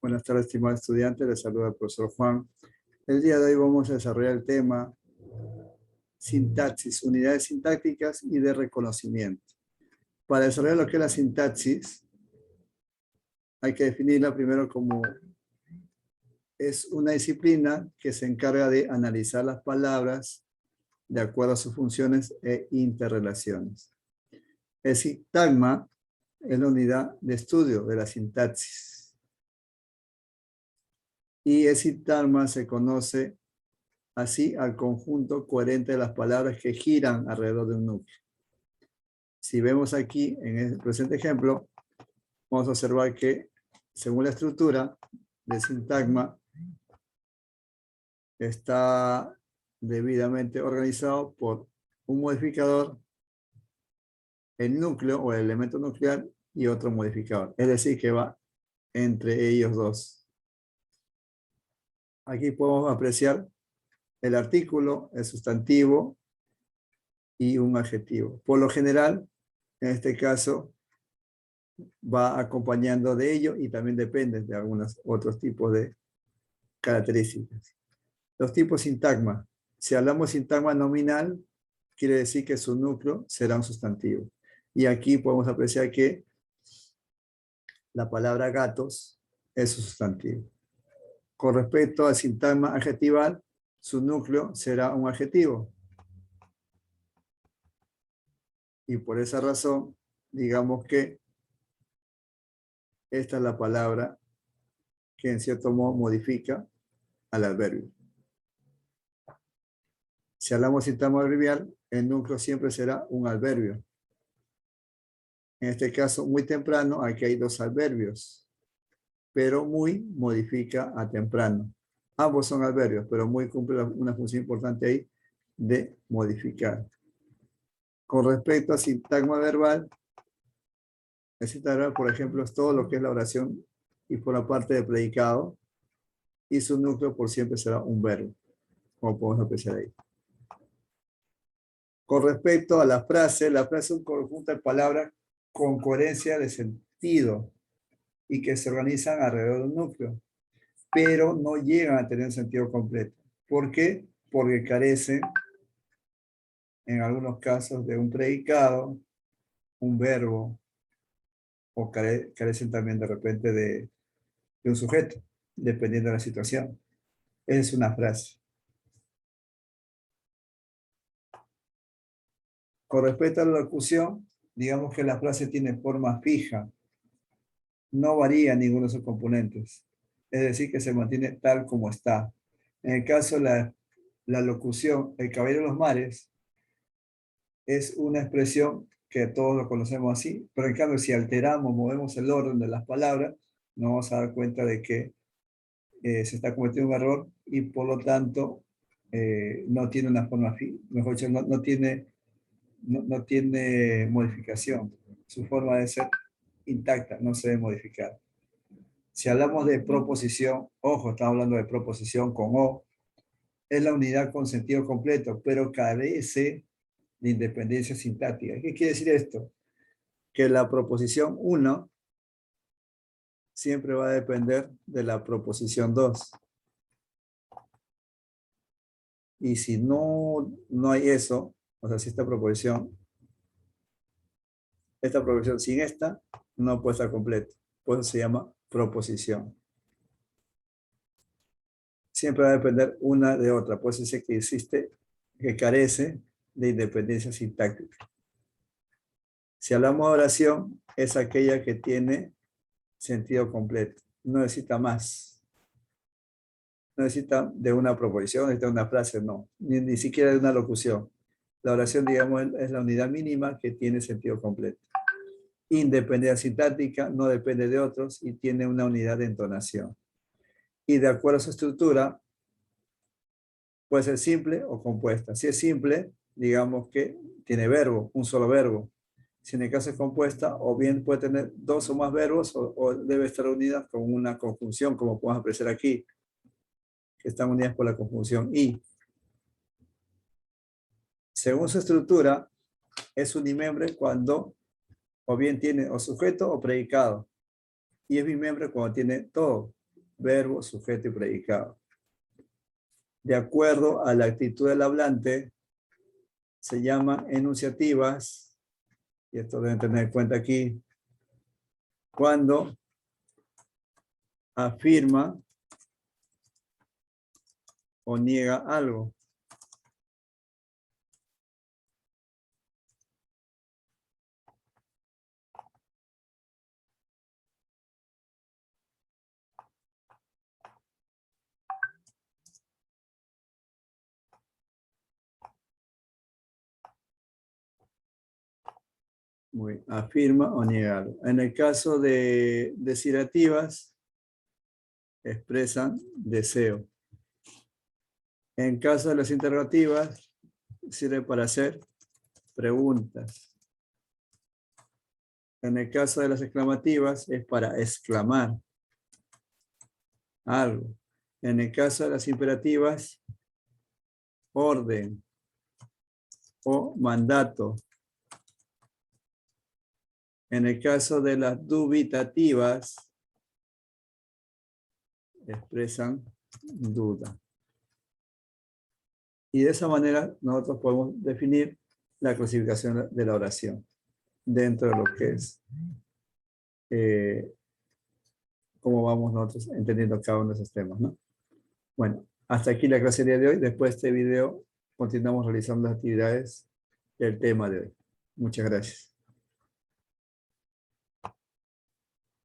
Buenas tardes, estimados estudiantes. Les saluda el profesor Juan. El día de hoy vamos a desarrollar el tema sintaxis, unidades sintácticas y de reconocimiento. Para desarrollar lo que es la sintaxis, hay que definirla primero como es una disciplina que se encarga de analizar las palabras de acuerdo a sus funciones e interrelaciones. El sintagma es la unidad de estudio de la sintaxis. Y el sintagma se conoce así al conjunto coherente de las palabras que giran alrededor de un núcleo. Si vemos aquí en el presente ejemplo, vamos a observar que según la estructura del sintagma está debidamente organizado por un modificador, el núcleo o el elemento nuclear y otro modificador. Es decir, que va entre ellos dos. Aquí podemos apreciar el artículo, el sustantivo y un adjetivo. Por lo general, en este caso, va acompañando de ello y también depende de algunos otros tipos de características. Los tipos sintagma. Si hablamos sintagma nominal, quiere decir que su núcleo será un sustantivo. Y aquí podemos apreciar que la palabra gatos es su sustantivo. Con respecto al sintagma adjetival, su núcleo será un adjetivo. Y por esa razón, digamos que esta es la palabra que en cierto modo modifica al adverbio. Si hablamos de sintagma adverbial, el núcleo siempre será un adverbio. En este caso, muy temprano, aquí hay dos adverbios, pero muy modifica a temprano. Ambos son adverbios, pero muy cumple una función importante ahí de modificar. Con respecto a sintagma verbal, el sintagma verbal, por ejemplo, es todo lo que es la oración y por la parte de predicado, y su núcleo por siempre será un verbo, como podemos apreciar ahí. Con respecto a la frase es un conjunto de palabras con coherencia de sentido y que se organizan alrededor de un núcleo, pero no llegan a tener sentido completo. ¿Por qué? Porque carecen, en algunos casos, de un predicado, un verbo, o carecen también de repente de un sujeto, dependiendo de la situación. Es una frase. Con respecto a la locución, digamos que la frase tiene forma fija, no varía ninguno de sus componentes, es decir, que se mantiene tal como está. En el caso de la locución, el caballero de los mares, es una expresión que todos lo conocemos así, pero en cambio si alteramos, movemos el orden de las palabras, nos vamos a dar cuenta de que se está cometiendo un error y por lo tanto no tiene una forma fija, mejor dicho, no tiene modificación. Su forma de ser intacta, no se debe modificar. Si hablamos de proposición, ojo, estamos hablando de proposición con O, es la unidad con sentido completo, pero carece de independencia sintáctica. ¿Qué quiere decir esto? Que la proposición 1 siempre va a depender de la proposición 2. Y si no hay eso, o sea, si esta proposición sin esta, no puede estar completa. Por eso se llama proposición. Siempre va a depender una de otra. Por eso dice que carece de independencia sintáctica. Si hablamos de oración, es aquella que tiene sentido completo. No necesita más. No necesita de una proposición, necesita de una frase, no. Ni siquiera de una locución. La oración, digamos, es la unidad mínima que tiene sentido completo. Independencia sintáctica, no depende de otros y tiene una unidad de entonación. Y de acuerdo a su estructura, puede ser simple o compuesta. Si es simple, digamos que tiene verbo, un solo verbo. Si en el caso es compuesta, o bien puede tener dos o más verbos o debe estar unida con una conjunción, como podemos apreciar aquí, que están unidas por la conjunción y. Según su estructura, es unimembre cuando o bien tiene o sujeto o predicado. Y es bimembre cuando tiene todo, verbo, sujeto y predicado. De acuerdo a la actitud del hablante, se llaman enunciativas, y esto deben tener en cuenta aquí, cuando afirma o niega algo. Muy, afirma o niega algo. En el caso de desiderativas, expresan deseo. En caso de las interrogativas, sirve para hacer preguntas. En el caso de las exclamativas, es para exclamar algo. En el caso de las imperativas, orden o mandato. En el caso de las dubitativas, expresan duda. Y de esa manera nosotros podemos definir la clasificación de la oración dentro de lo que es cómo vamos nosotros entendiendo cada uno de esos temas, ¿no? Bueno, hasta aquí la clase de hoy. Después de este video continuamos realizando las actividades del tema de hoy. Muchas gracias.